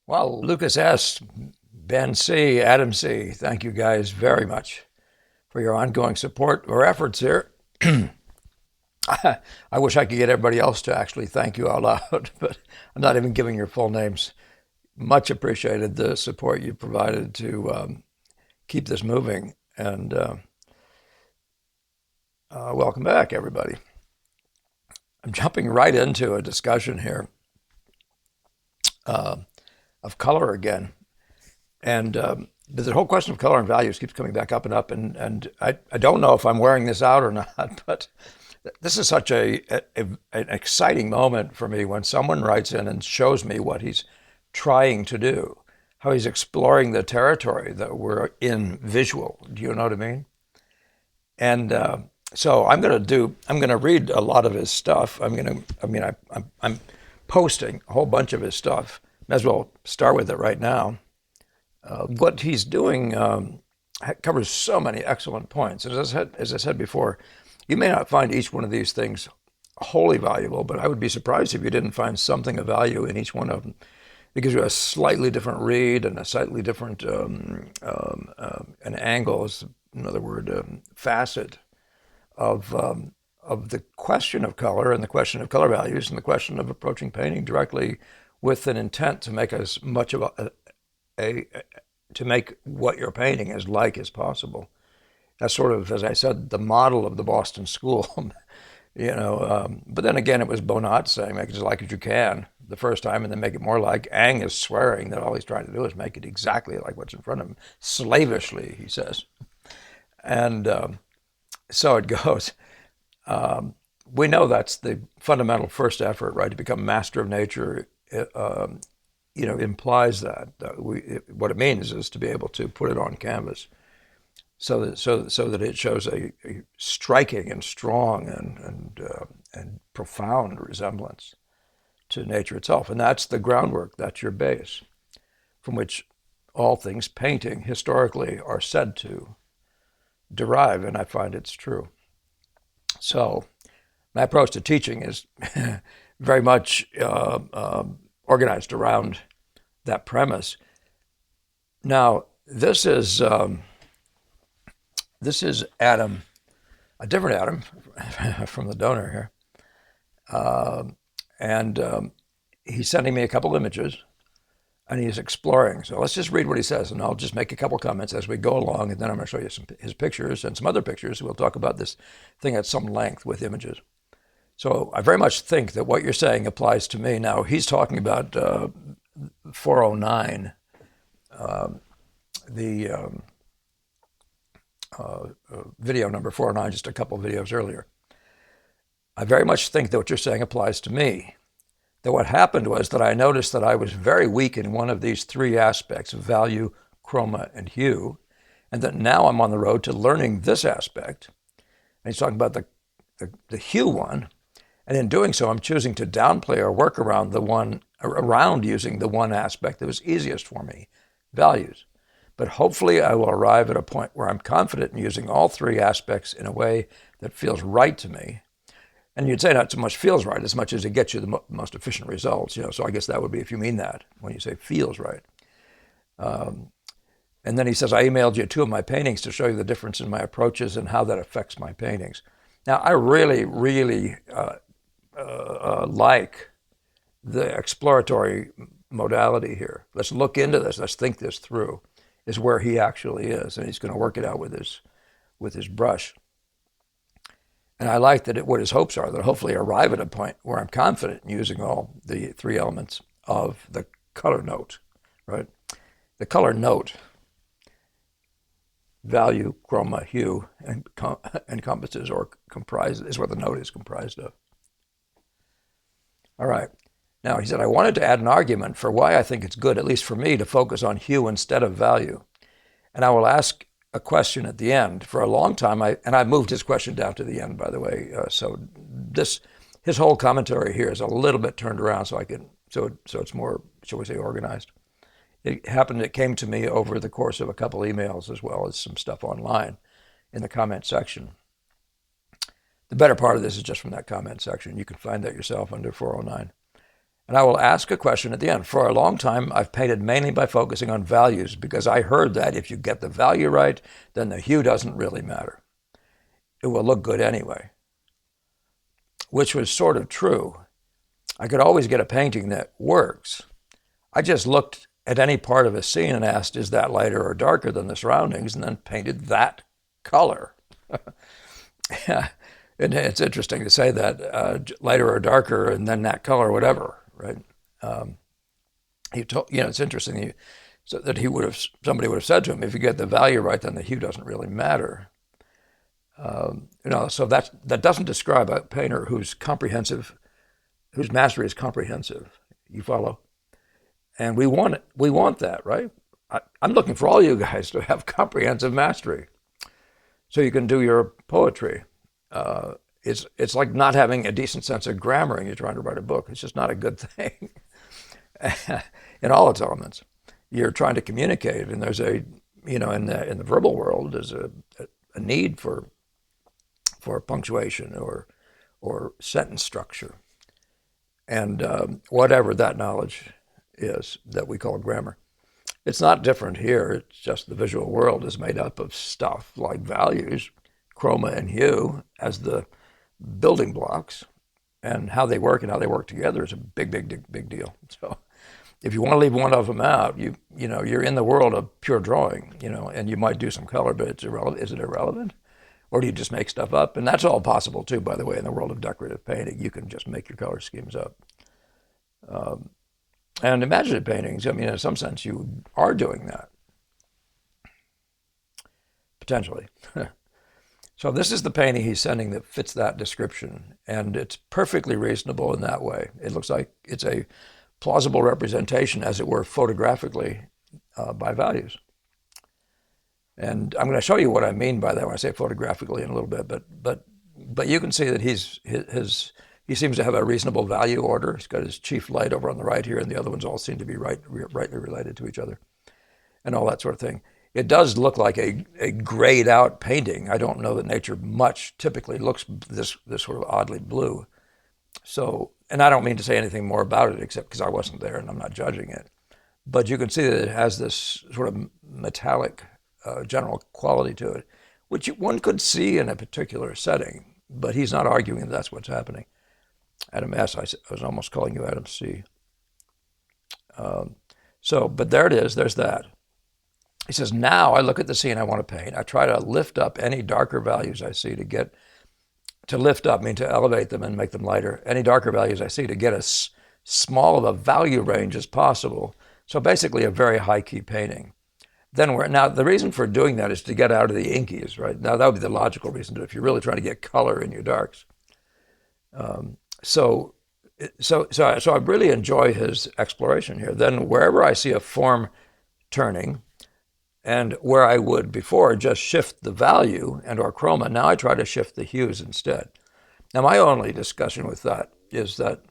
Well, Lucas S., Ben C., Adam C., thank you guys very much for your ongoing support or efforts here. I wish I could get everybody else to actually thank you out loud, but I'm not even giving your full names. Much appreciated the support you provided to keep this moving. And welcome back, everybody. I'm jumping right into a discussion here uh, of color again. And the whole question of color and values keeps coming back up and up. And I don't know if I'm wearing this out or not, but this is such an exciting moment for me when someone writes in and shows me what he's trying to do, how he's exploring the territory that we're in visual. Do you know what I mean? And so I'm going to read a lot of his stuff. I'm posting a whole bunch of his stuff. May as well start with it right now. What he's doing covers so many excellent points. As I said before, you may not find each one of these things wholly valuable, but I would be surprised if you didn't find something of value in each one of them. It gives you a slightly different read and a slightly different an angle, is another word, facet of the question of color and the question of color values and the question of approaching painting directly with an intent to make as much of a to make what you're painting as like as possible. That's sort of, as I said, the model of the Boston School. But then again, it was Bonnat saying, make it as like as you can the first time and then make it more like. Ang is swearing that all he's trying to do is make it exactly like what's in front of him, slavishly, he says. And so it goes. We know that's the fundamental first effort, right? To become master of nature, implies that what it means is to be able to put it on canvas so that it shows a striking and strong and profound resemblance to nature itself. And that's the groundwork, that's your base, from which all things painting historically are said to derive, and I find it's true. So my approach to teaching is very much organized around that premise. Now, this is Adam, a different Adam from the donor here. And he's sending me a couple images and he's exploring. So let's just read what he says and I'll just make a couple comments as we go along. And then I'm going to show you his pictures and some other pictures. We'll talk about this thing at some length with images. So I very much think that what you're saying applies to me. Now, he's talking about 409, the video number 409, just a couple of videos earlier. I very much think that what you're saying applies to me. That what happened was that I noticed that I was very weak in one of these three aspects of value, chroma, and hue, and that now I'm on the road to learning this aspect. And he's talking about the hue one, and in doing so, I'm choosing to downplay or work around using the one aspect that was easiest for me, values. But hopefully I will arrive at a point where I'm confident in using all three aspects in a way that feels right to me. And you'd say not so much feels right as much as it gets you the most efficient results. So I guess that would be if you mean that when you say feels right. And then he says, I emailed you two of my paintings to show you the difference in my approaches and how that affects my paintings. Now, I really, really like the exploratory modality here. Let's look into this. Let's think this through, is where he actually is. And he's going to work it out with his brush. And I like that what his hopes are, that hopefully arrive at a point where I'm confident in using all the three elements of the color note, right? The color note, value, chroma, hue, encompasses or comprises, is what the note is comprised of. All right. Now, he said, I wanted to add an argument for why I think it's good, at least for me, to focus on hue instead of value. And I will ask a question at the end. For a long time, I moved his question down to the end, by the way. So his whole commentary here is a little bit turned around, so it's more, shall we say, organized. It came to me over the course of a couple emails as well as some stuff online in the comment section. The better part of this is just from that comment section. You can find that yourself under 409. And I will ask a question at the end. For a long time, I've painted mainly by focusing on values because I heard that if you get the value right, then the hue doesn't really matter. It will look good anyway, which was sort of true. I could always get a painting that works. I just looked at any part of a scene and asked, is that lighter or darker than the surroundings, and then painted that color. Yeah. And it's interesting to say that lighter or darker, and then that color, whatever, right? He told, it's interesting so that somebody would have said to him, if you get the value right, then the hue doesn't really matter. So that doesn't describe a painter who's comprehensive, whose mastery is comprehensive. You follow? And we want that, right? I'm looking for all you guys to have comprehensive mastery, so you can do your poetry. It's like not having a decent sense of grammar and you're trying to write a book. It's just not a good thing in all its elements. You're trying to communicate, and there's in the verbal world, there's a need for punctuation or sentence structure, and whatever that knowledge is that we call grammar. It's not different here. It's just the visual world is made up of stuff like values, chroma and hue as the building blocks, and how they work together is a big deal. So if you want to leave one of them out, you're in the world of pure drawing, and you might do some color, but it's irrelevant. Is it irrelevant? Or do you just make stuff up? And that's all possible too, by the way, in the world of decorative painting. You can just make your color schemes up. And imaginative paintings, in some sense, you are doing that, potentially. So this is the painting he's sending that fits that description, and it's perfectly reasonable in that way. It looks like it's a plausible representation, as it were, photographically by values. And I'm going to show you what I mean by that when I say photographically in a little bit, but you can see that he seems to have a reasonable value order. He's got his chief light over on the right here, and the other ones all seem to be rightly related to each other, and all that sort of thing. It does look like a grayed out painting. I don't know that nature much typically looks this sort of oddly blue. So, and I don't mean to say anything more about it except because I wasn't there and I'm not judging it. But you can see that it has this sort of metallic general quality to it, which one could see in a particular setting, but he's not arguing that that's what's happening. Adam S., I was almost calling you Adam C. But there it is, there's that. He says, now I look at the scene I want to paint. I try to lift up any darker values I see to lift up, to elevate them and make them lighter. Any darker values I see to get as small of a value range as possible. So basically a very high key painting. Now the reason for doing that is to get out of the inkies, right? Now that would be the logical reason to, if you're really trying to get color in your darks. So I really enjoy his exploration here. Then wherever I see a form turning, and where I would before just shift the value and or chroma, now I try to shift the hues instead. Now my only discussion with that is that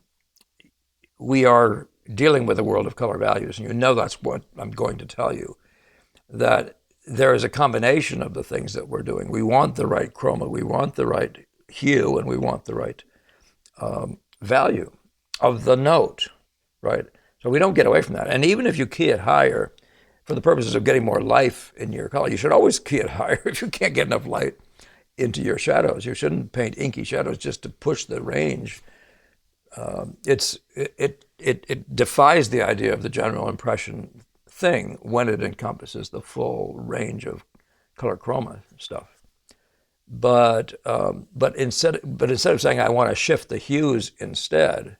we are dealing with a world of color values, and that's what I'm going to tell you, that there is a combination of the things that we're doing. We want the right chroma, we want the right hue, and we want the right value of the note, right? So we don't get away from that. And even if you key it higher, for the purposes of getting more life in your color, you should always key it higher if you can't get enough light into your shadows. You shouldn't paint inky shadows just to push the range. It defies the idea of the general impression thing when it encompasses the full range of color chroma stuff. But instead of saying I want to shift the hues instead,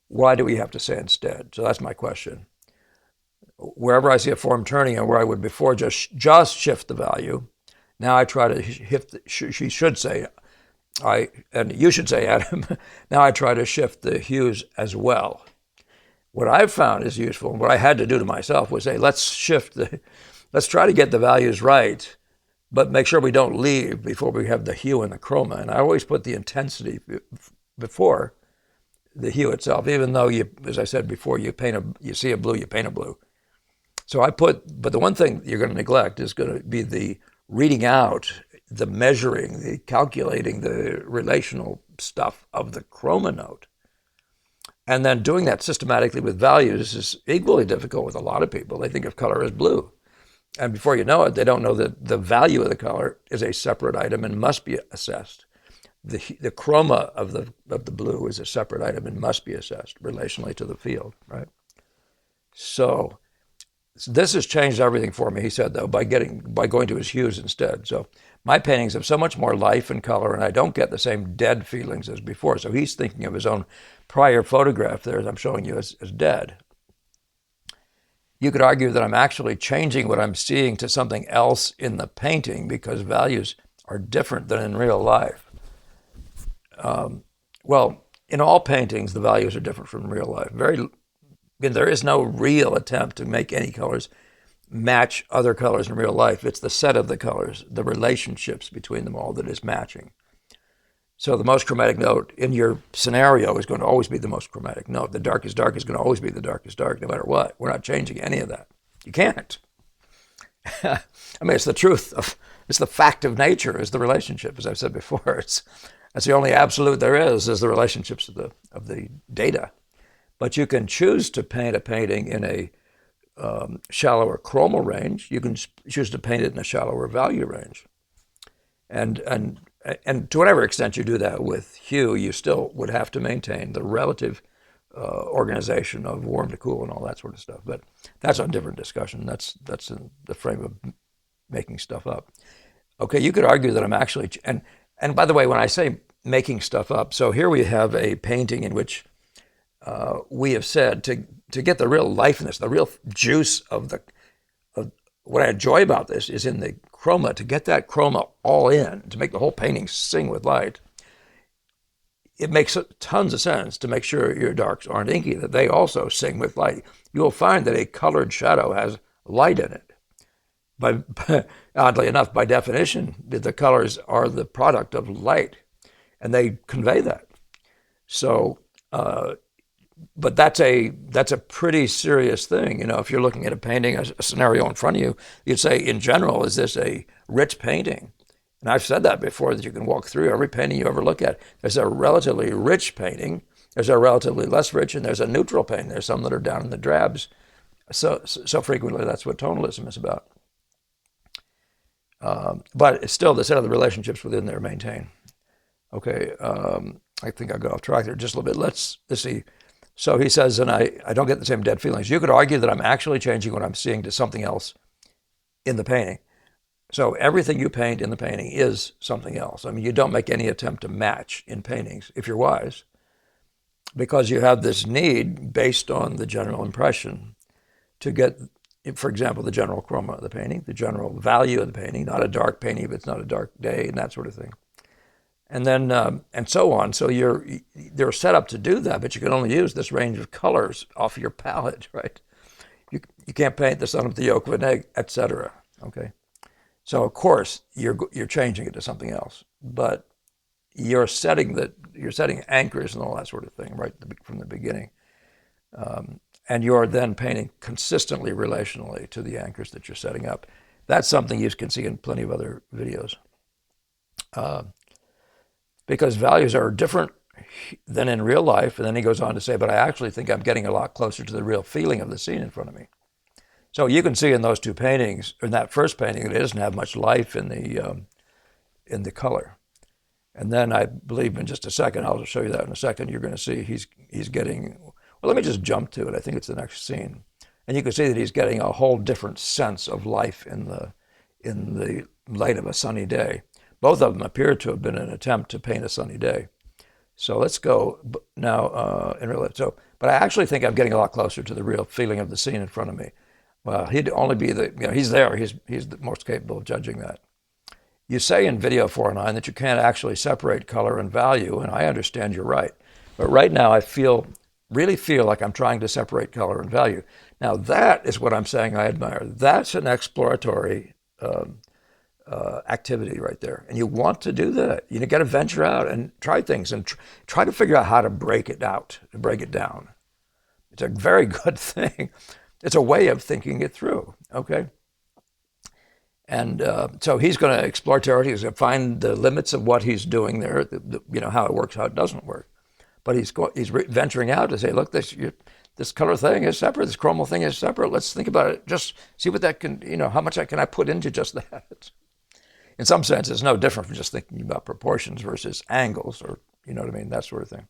why do we have to say instead? So that's my question. Wherever I see a form turning and where I would before just shift the value, now I try to shift. She should say, and you should say, Adam. Now I try to shift the hues as well. What I've found is useful, and what I had to do to myself was say, let's try to get the values right, but make sure we don't leave before we have the hue and the chroma. And I always put the intensity before the hue itself, even though as I said before, you see a blue, you paint a blue. So but the one thing you're going to neglect is going to be the reading out, the measuring, the calculating, the relational stuff of the chroma note. And then doing that systematically with values is equally difficult with a lot of people. They think of color as blue. And before you know it, they don't know that the value of the color is a separate item and must be assessed. The chroma of the blue is a separate item and must be assessed relationally to the field, right? So this has changed everything for me, he said, though, by going to his hues instead. So my paintings have so much more life and color, and I don't get the same dead feelings as before. So he's thinking of his own prior photograph there, as I'm showing you, as dead. You could argue that I'm actually changing what I'm seeing to something else in the painting because values are different than in real life. Well, in all paintings, the values are different from real life. There is no real attempt to make any colors match other colors in real life. It's the set of the colors, the relationships between them all that is matching. So the most chromatic note in your scenario is going to always be the most chromatic note. The darkest dark is going to always be the darkest dark, no matter what. We're not changing any of that. You can't. I mean, it's the truth it's the fact of nature is the relationship, as I've said before. That's the only absolute there is the relationships of the data. But you can choose to paint a painting in a shallower chromal range. You can choose to paint it in a shallower value range. And to whatever extent you do that with hue, you still would have to maintain the relative organization of warm to cool and all that sort of stuff. But that's a different discussion. That's in the frame of making stuff up. Okay, you could argue that I'm actually, and by the way, when I say making stuff up, so here we have a painting in which we have said to get the real life in this, the real juice of what I enjoy about this is in the chroma, to get that chroma all in, to make the whole painting sing with light. It makes tons of sense to make sure your darks aren't inky, that they also sing with light. You will find that a colored shadow has light in it. Oddly enough, by definition, the colors are the product of light, and they convey that. So, but that's a pretty serious thing. You know, if you're looking at a painting, a scenario in front of you, you'd say, in general, is this a rich painting? And I've said that before, that you can walk through every painting you ever look at. There's a relatively rich painting, there's a relatively less rich, and there's a neutral painting. There's some that are down in the drabs. So frequently, that's what tonalism is about. But it's still the set of the relationships within there maintain. Okay, I think I got off track there just a little bit. Let's see. So he says, and I don't get the same dead feelings. You could argue that I'm actually changing what I'm seeing to something else in the painting. So everything you paint in the painting is something else. I mean, you don't make any attempt to match in paintings, if you're wise, because you have this need based on the general impression to get, for example, the general chroma of the painting, the general value of the painting, not a dark painting if it's not a dark day, and that sort of thing. And then, and so on. So they're set up to do that, but you can only use this range of colors off your palette, right? You can't paint the sun with the yolk of an egg, etc. Okay, so of course you're changing it to something else, but you're setting anchors and all that sort of thing right from the beginning, and you're then painting consistently relationally to the anchors that you're setting up. That's something you can see in plenty of other videos. Because values are different than in real life. And then he goes on to say, but I actually think I'm getting a lot closer to the real feeling of the scene in front of me. So you can see in those two paintings, in that first painting, that it doesn't have much life in the color. And then I believe in just a second, I'll show you that in a second, you're going to see he's getting, well, let me just jump to it. I think it's the next scene. And you can see that he's getting a whole different sense of life in the light of a sunny day. Both of them appear to have been an attempt to paint a sunny day. So let's go now in real life. So, but I actually think I'm getting a lot closer to the real feeling of the scene in front of me. Well, he'd only be he's there. He's the most capable of judging that. You say in video 409 that you can't actually separate color and value, and I understand you're right. But right now I really feel like I'm trying to separate color and value. Now that is what I'm saying I admire. That's an exploratory activity right there. And you want to do that. You got to venture out and try things and try to figure out how to break it down. It's a very good thing. It's a way of thinking it through, okay? And so he's going to explore territory. He's going to find the limits of what he's doing there, how it works, how it doesn't work. But he's venturing out to say, look, this color thing is separate, this chromal thing is separate. Let's think about it. Just see what that can, how much can I put into just that. In some sense, it's no different from just thinking about proportions versus angles, or you know what I mean, that sort of thing.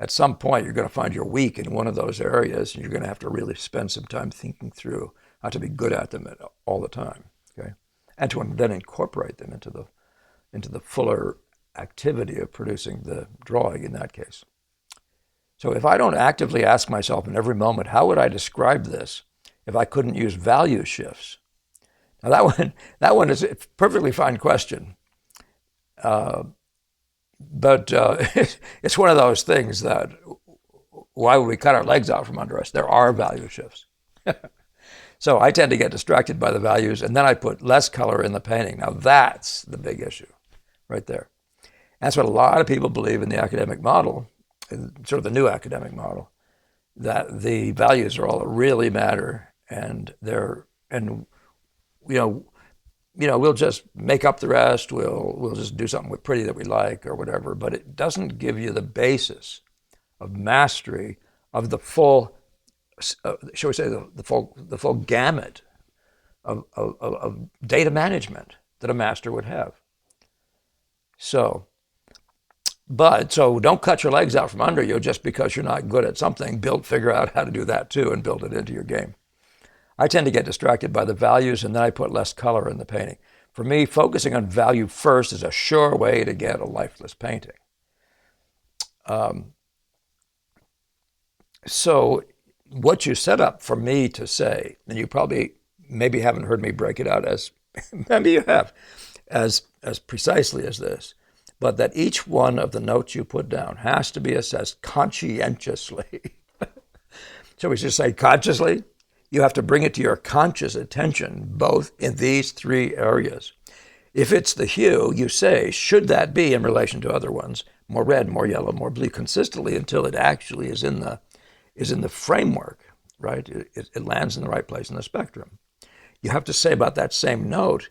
At some point, you're going to find you're weak in one of those areas, and you're going to have to really spend some time thinking through how to be good at them all the time, okay? And to then incorporate them into the fuller activity of producing the drawing in that case. So if I don't actively ask myself in every moment, how would I describe this if I couldn't use value shifts? Now that one is a perfectly fine question. But it's one of those things that, why would we cut our legs out from under us? There are value shifts. So I tend to get distracted by the values, and then I put less color in the painting. Now that's the big issue right there. That's what a lot of people believe in the academic model, sort of the new academic model, that the values are all that really matter, and we'll just make up the rest. We'll just do something with pretty that we like or whatever. But it doesn't give you the basis of mastery of the full, shall we say, the full gamut of data management that a master would have. So don't cut your legs out from under you just because you're not good at something. Figure out how to do that too and build it into your game. I tend to get distracted by the values, and then I put less color in the painting. For me, focusing on value first is a sure way to get a lifeless painting. So what you set up for me to say, and you maybe haven't heard me break it out as, maybe you have, as precisely as this, but that each one of the notes you put down has to be assessed conscientiously. So we just say consciously? You have to bring it to your conscious attention, both in these three areas. If it's the hue, you say, should that be in relation to other ones, more red, more yellow, more blue, consistently until it actually is in the framework, right? It lands in the right place in the spectrum. You have to say about that same note,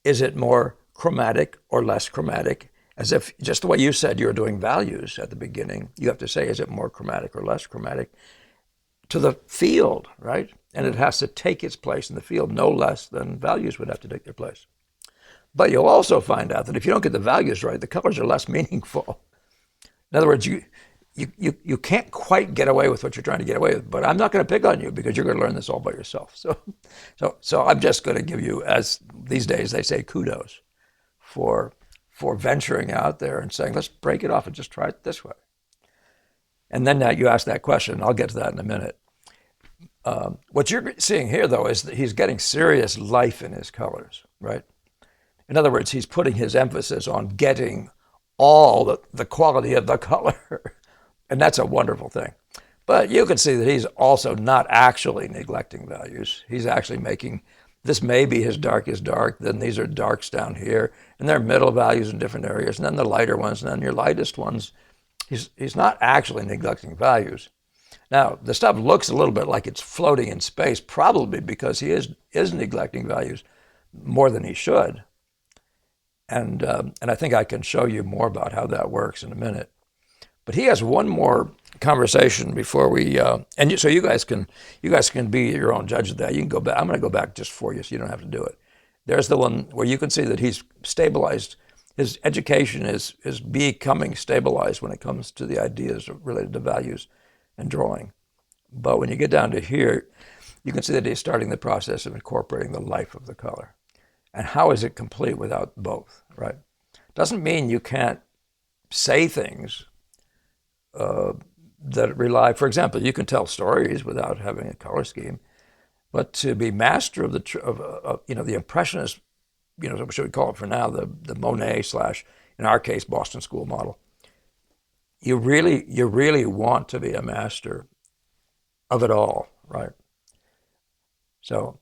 is it more chromatic or less chromatic? As if, just the way you said you were doing values at the beginning, you have to say, is it more chromatic or less chromatic? To the field, right? And it has to take its place in the field no less than values would have to take their place. But you'll also find out that if you don't get the values right, the colors are less meaningful. In other words, you can't quite get away with what you're trying to get away with, but I'm not going to pick on you because you're going to learn this all by yourself. So I'm just going to give you, as these days they say, kudos for venturing out there and saying, let's break it off and just try it this way. And then now you ask that question, I'll get to that in a minute. What you're seeing here, though, is that he's getting serious life in his colors, right? In other words, he's putting his emphasis on getting all the quality of the color. And that's a wonderful thing. But you can see that he's also not actually neglecting values. He's actually making, this may be his darkest dark, then these are darks down here, and there are middle values in different areas, and then the lighter ones, and then your lightest ones. He's not actually neglecting values. Now, the stuff looks a little bit like it's floating in space, probably because he is neglecting values more than he should. And I think I can show you more about how that works in a minute. But he has one more conversation before we, so you guys can be your own judge of that. You can go back. I'm going to go back just for you so you don't have to do it. There's the one where you can see that he's stabilized. His education is becoming stabilized when it comes to the ideas related to values and drawing. But when you get down to here, you can see that he's starting the process of incorporating the life of the color. And how is it complete without both, right? Doesn't mean you can't say things that rely, for example, you can tell stories without having a color scheme, but to be master of the impressionist, what should we call it for now, the Monae / in our case, Boston School model. You really want to be a master of it all, right? So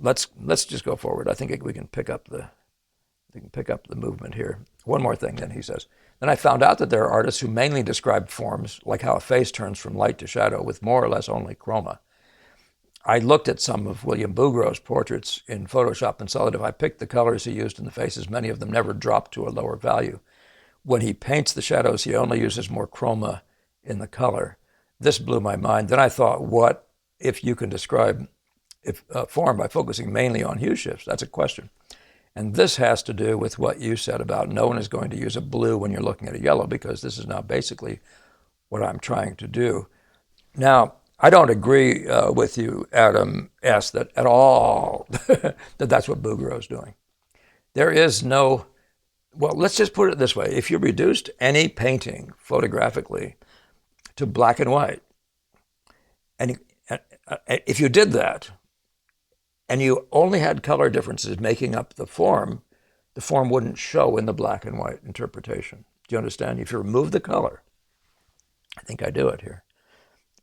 let's just go forward. I think we can pick up the movement here. One more thing, then he says. Then I found out that there are artists who mainly describe forms like how a face turns from light to shadow with more or less only chroma. I looked at some of William Bouguereau's portraits in Photoshop and saw that if I picked the colors he used in the faces, many of them never dropped to a lower value. when he paints the shadows, he only uses more chroma in the color. This blew my mind. Then I thought, what if you can describe form by focusing mainly on hue shifts? That's a question. And this has to do with what you said about no one is going to use a blue when you're looking at a yellow, because this is now basically what I'm trying to do. Now, I don't agree with you, Adam S., that at all that that's what Bouguereau is doing. There is no, well, let's just put it this way. If you reduced any painting photographically to black and white, and if you did that, and you only had color differences making up the form wouldn't show in the black and white interpretation. Do you understand? If you remove the color, I think I do it here,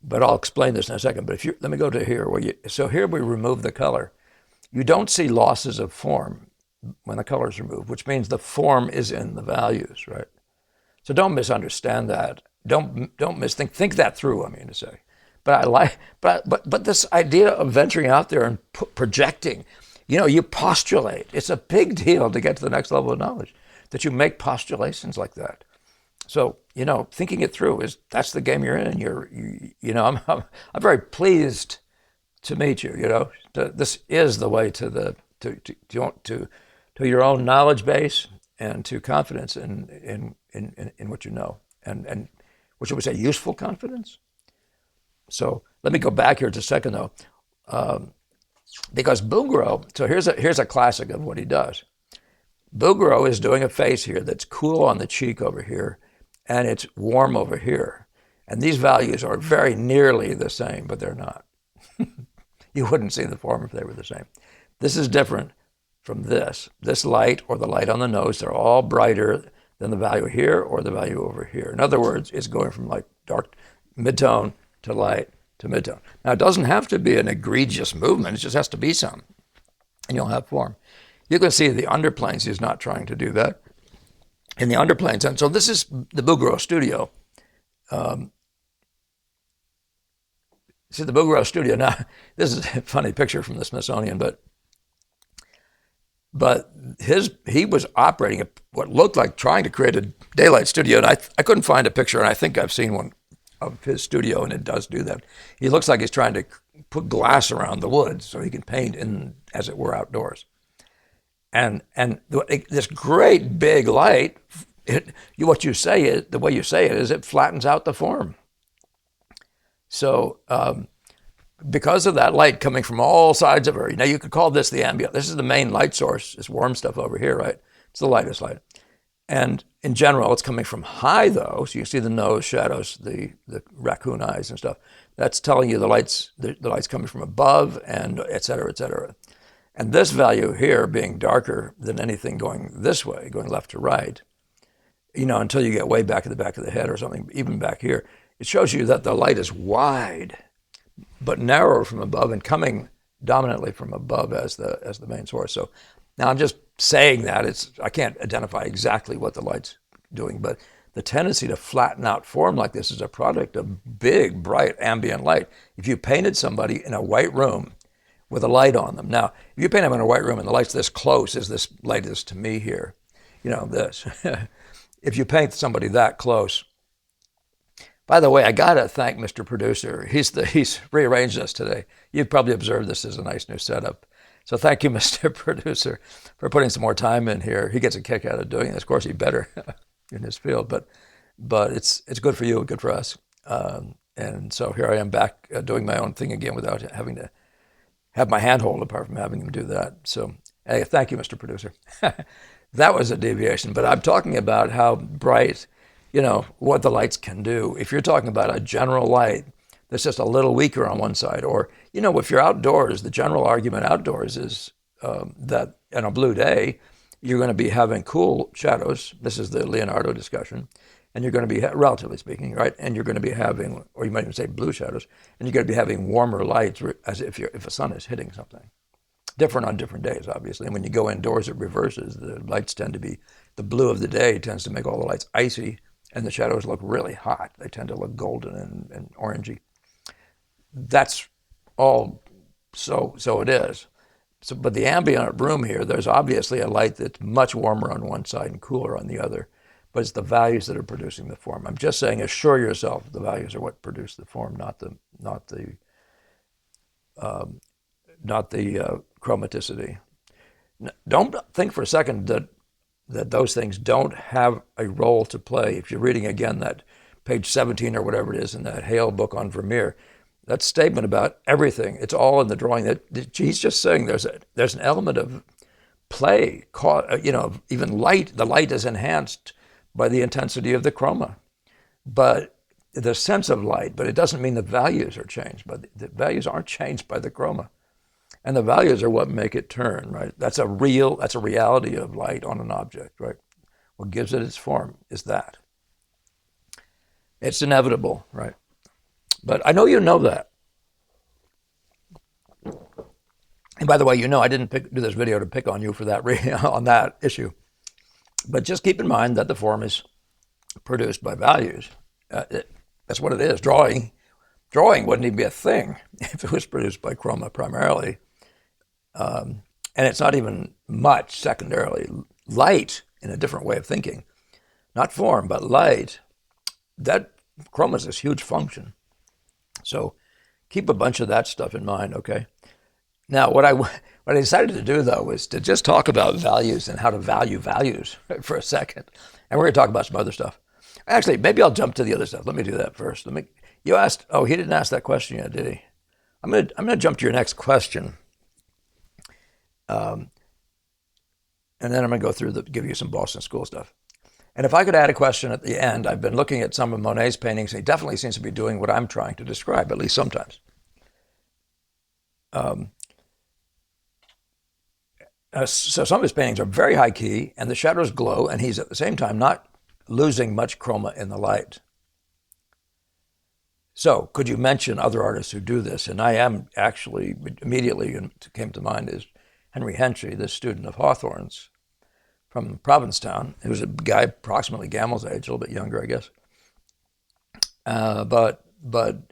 but I'll explain this in a second. But let me go to here. So here we remove the color. You don't see losses of form when the color is removed, which means the form is in the values, right? So don't misunderstand that. Don't misthink. Think that through, I mean to say. But I like, but this idea of venturing out there and projecting, you postulate. It's a big deal to get to the next level of knowledge, that you make postulations like that. So, thinking it through that's the game you're in. I'm very pleased to meet you. This is the way to your own knowledge base and to confidence in what you know, and what should we say, useful confidence. So let me go back here just a second, though, because Bouguereau. So here's a classic of what he does. Bouguereau is doing a face here that's cool on the cheek over here, and it's warm over here, and these values are very nearly the same, but they're not. You wouldn't see the form if they were the same. This is different from this. This light or the light on the nose, they're all brighter than the value here or the value over here. In other words, it's going from like dark midtone to light to midtone. Now, it doesn't have to be an egregious movement. It just has to be some, and you'll have form. You can see the underplanes. He's not trying to do that in the underplanes. And so this is the Bouguereau studio. See the Bouguereau studio. Now, this is a funny picture from the Smithsonian, but he was operating what looked like trying to create a daylight studio. And I couldn't find a picture, and I think I've seen one of his studio, and it does do that. He looks like he's trying to put glass around the woods so he can paint in, as it were, outdoors. And this great big light, what you say is, the way you say it is, it flattens out the form. So because of that light coming from all sides of her, you could call this the ambient. This is the main light source, this warm stuff over here, right? It's the lightest light. And in general, it's coming from high, though. So you see the nose shadows, the raccoon eyes and stuff. That's telling you the light's coming from above, and et cetera, et cetera. And this value here being darker than anything going this way, going left to right, until you get way back at the back of the head or something, even back here, it shows you that the light is wide, but narrower from above and coming dominantly from above as the main source. So now I'm just saying that I can't identify exactly what the light's doing, but the tendency to flatten out form like this is a product of big, bright ambient light. If you painted somebody in a white room with a light on them, now, if you paint them in a white room and the light's this close as this light is to me here, this, if you paint somebody that close. By the way, I gotta thank Mr. Producer. He's rearranged us today. You've probably observed this as a nice new setup. So thank you, Mr. Producer, for putting some more time in here. He gets a kick out of doing this. Of course, he better in his field, but it's good for you, good for us. And so here I am back doing my own thing again without having to have my handhold apart from having him do that. So hey, thank you, Mr. Producer. That was a deviation, but I'm talking about how bright, what the lights can do. If you're talking about a general light that's just a little weaker on one side, or, if you're outdoors, the general argument outdoors is that on a blue day, you're going to be having cool shadows. This is the Leonardo discussion. And you're going to be, relatively speaking, right? And you're going to be having, or you might even say blue shadows, and you're going to be having warmer lights as if the sun is hitting something. Different on different days, obviously. And when you go indoors, it reverses. The lights tend to be, the blue of the day tends to make all the lights icy, and the shadows look really hot. They tend to look golden and orangey. That's all, so it is. So, but the ambient room here, there's obviously a light that's much warmer on one side and cooler on the other. but it's the values that are producing the form. I'm just saying, assure yourself the values are what produce the form, not the chromaticity. Don't think for a second that those things don't have a role to play. If you're reading again that page 17 or whatever it is in that Hale book on Vermeer, that statement about everything, it's all in the drawing. That he's just saying there's an element of play, even light. The light is enhanced by the intensity of the chroma, but the sense of light, but it doesn't mean the values are changed. But the values aren't changed by the chroma. And the values are what make it turn, right? That's a reality of light on an object, right? What gives it its form is that. It's inevitable, right? But I know you know that. And by the way, I didn't do this video to pick on you for that on that issue. But just keep in mind that the form is produced by values. That's what it is. Drawing wouldn't even be a thing if it was produced by chroma primarily. And it's not even much secondarily. Light, in a different way of thinking, not form, but light, that chroma is this huge function. So keep a bunch of that stuff in mind, okay? Now, what I decided to do, though, was to just talk about values and how to value values for a second. And we're going to talk about some other stuff. Actually, maybe I'll jump to the other stuff. Let me do that first. You asked, he didn't ask that question yet, did he? I'm gonna jump to your next question. And then I'm going to go through give you some Boston School stuff. And if I could add a question at the end, I've been looking at some of Monet's paintings, and he definitely seems to be doing what I'm trying to describe, at least sometimes. So some of his paintings are very high key, and the shadows glow, and he's at the same time not losing much chroma in the light. So could you mention other artists who do this? And I am actually, immediately came to mind is Henry Henschel, this student of Hawthorne's from Provincetown. He was a guy approximately Gamel's age, a little bit younger, I guess. But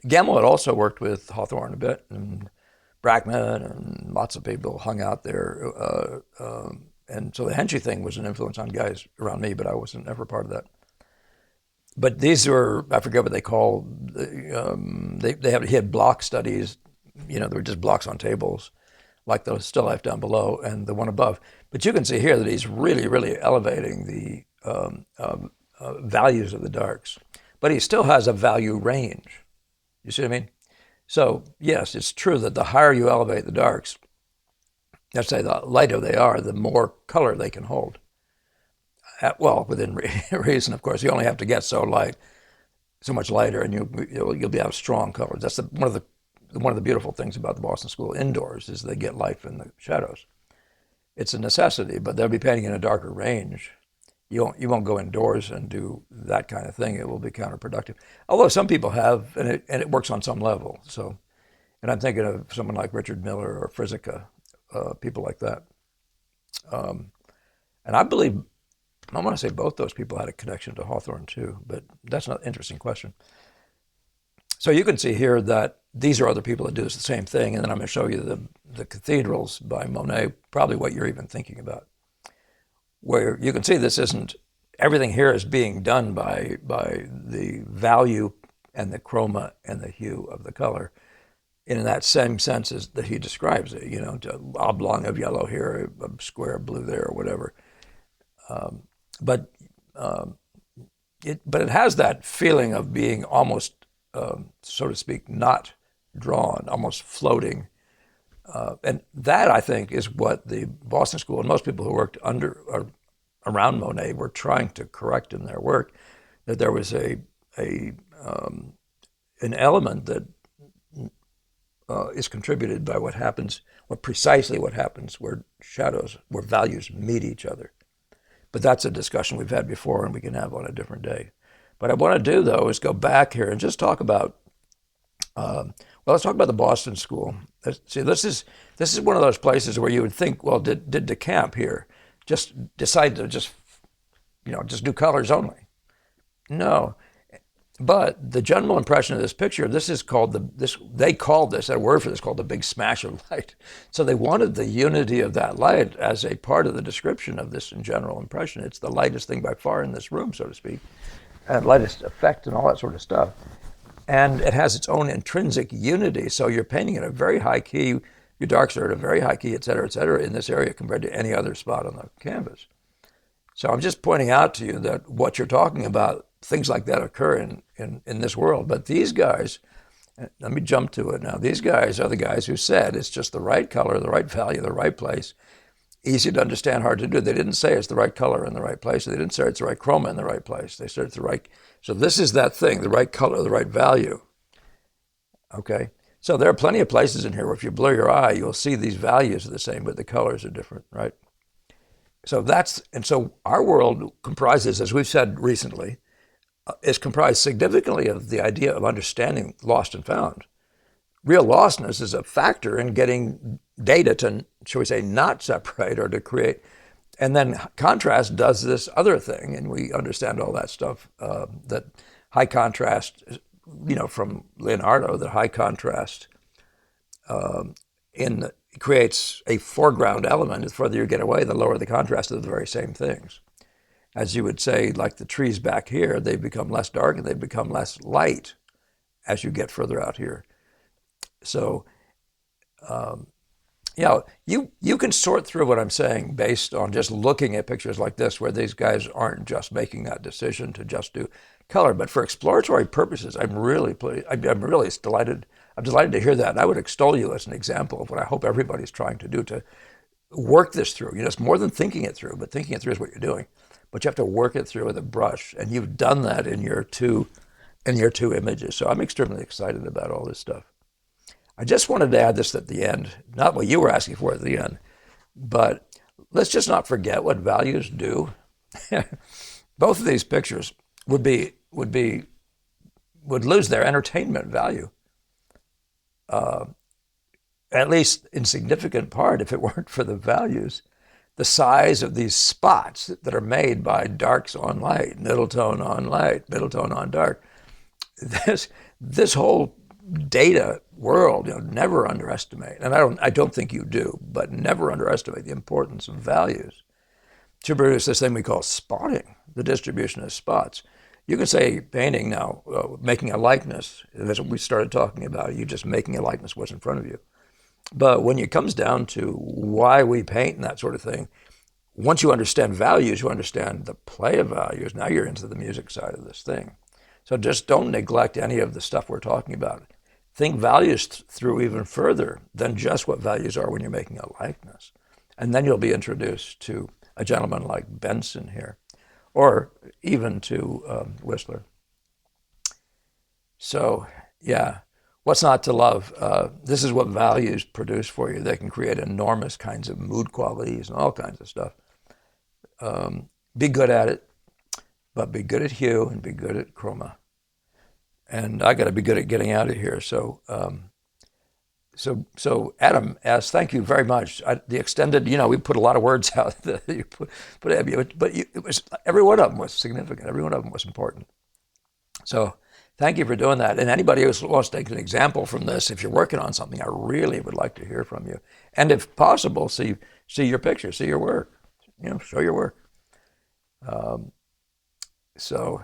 Gamel had also worked with Hawthorne a bit, and Brackman, and lots of people hung out there. And so the Henschel thing was an influence on guys around me, but I wasn't ever part of that. But these were, I forget what they called, he had block studies, they were just blocks on tables, like the still life down below and the one above. But you can see here that he's really, really elevating the values of the darks. But he still has a value range. You see what I mean? So yes, it's true that the higher you elevate the darks, let's say the lighter they are, the more color they can hold. Well, within reason, of course. You only have to get so much lighter, and you'll be out of strong colors. That's one of the beautiful things about the Boston School indoors is they get light in the shadows. It's a necessity, but they'll be painting in a darker range. You won't go indoors and do that kind of thing. It will be counterproductive. Although some people have, and it works on some level. So, and I'm thinking of someone like Richard Miller or Frizica, people like that. And I want to say both those people had a connection to Hawthorne too, but that's an interesting question. So you can see here that these are other people that do the same thing, and then I'm going to show you the cathedrals by Monet, probably what you're even thinking about, where you can see everything here is being done by the value and the chroma and the hue of the color in that same sense as that he describes it, an oblong of yellow here, a square of blue there, or whatever. But it has that feeling of being almost, so to speak, not drawn, almost floating. And that, I think, is what the Boston School and most people who worked under or around Monet were trying to correct in their work, that there was an element that is contributed by what happens where values meet each other. But that's a discussion we've had before and we can have on a different day. What I want to do, though, is go back here and just talk about, let's talk about the Boston School. See, this is one of those places where you would think, well, did De Camp here just decide to just do colors only? No. But the general impression of this picture, this is called they called this, a word for this called the big smash of light. So they wanted the unity of that light as a part of the description of this in general impression. It's the lightest thing by far in this room, so to speak, and lightest effect and all that sort of stuff. And it has its own intrinsic unity. So you're painting at a very high key, your darks are at a very high key, et cetera, in this area compared to any other spot on the canvas. So I'm just pointing out to you that what you're talking about, things like that occur in this world. But these guys, let me jump to it now. These guys are the guys who said it's just the right color, the right value, the right place. Easy to understand, hard to do. They didn't say it's the right color in the right place. They didn't say it's the right chroma in the right place. They said it's the right. So this is that thing, the right color, the right value. Okay? So there are plenty of places in here where if you blur your eye, you'll see these values are the same, but the colors are different, right? So so our world comprises, as we've said recently, is comprised significantly of the idea of understanding lost and found. Real lostness is a factor in getting data to, shall we say, not separate or to create. And then contrast does this other thing, and we understand all that stuff, that high contrast, from Leonardo, that high contrast creates a foreground element. The further you get away, the lower the contrast of the very same things. As you would say, like the trees back here, they become less dark and they become less light as you get further out here. So, you can sort through what I'm saying based on just looking at pictures like this, where these guys aren't just making that decision to just do color. But for exploratory purposes, I'm really pleased. I'm really delighted. I'm delighted to hear that. And I would extol you as an example of what I hope everybody's trying to do to work this through. It's more than thinking it through, but thinking it through is what you're doing. But you have to work it through with a brush, and you've done that in your two images. So I'm extremely excited about all this stuff. I just wanted to add this at the end, not what you were asking for at the end, but let's just not forget what values do. Both of these pictures would lose their entertainment value, at least in significant part, if it weren't for the values. The size of these spots that are made by darks on light, middle tone on light, middle tone on dark. This whole data world, never underestimate, and I don't think you do, but never underestimate the importance of values to produce this thing we call spotting, the distribution of spots. You can say painting now, making a likeness, that's what we started talking about. You just making a likeness what's in front of you. But when it comes down to why we paint and that sort of thing, once you understand values, you understand the play of values. Now you're into the music side of this thing. So just don't neglect any of the stuff we're talking about. Think values through even further than just what values are when you're making a likeness. And then you'll be introduced to a gentleman like Benson here, or even to Whistler. So, yeah. What's not to love? This is what values produce for you. They can create enormous kinds of mood qualities and all kinds of stuff. Be good at it, but be good at hue and be good at chroma. And I got to be good at getting out of here. So, Adam asks, thank you very much. The extended, we put a lot of words out. But it was, every one of them was significant. Every one of them was important. So. Thank you for doing that. And anybody who wants to take an example from this, if you're working on something, I really would like to hear from you. And if possible, see your picture, see your work, show your work. So,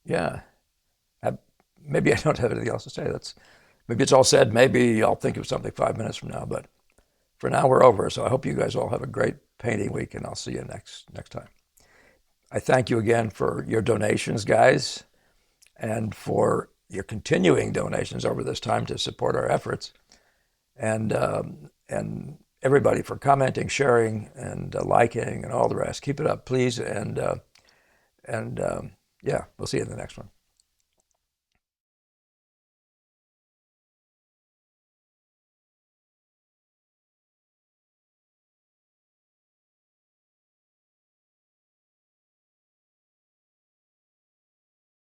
yeah, maybe I don't have anything else to say. Maybe it's all said. Maybe I'll think of something 5 minutes from now. But for now, we're over. So I hope you guys all have a great painting week, and I'll see you next time. I thank you again for your donations, guys, and for your continuing donations over this time to support our efforts, and everybody for commenting, sharing, and liking, and all the rest. Keep it up, please, and yeah, we'll see you in the next one.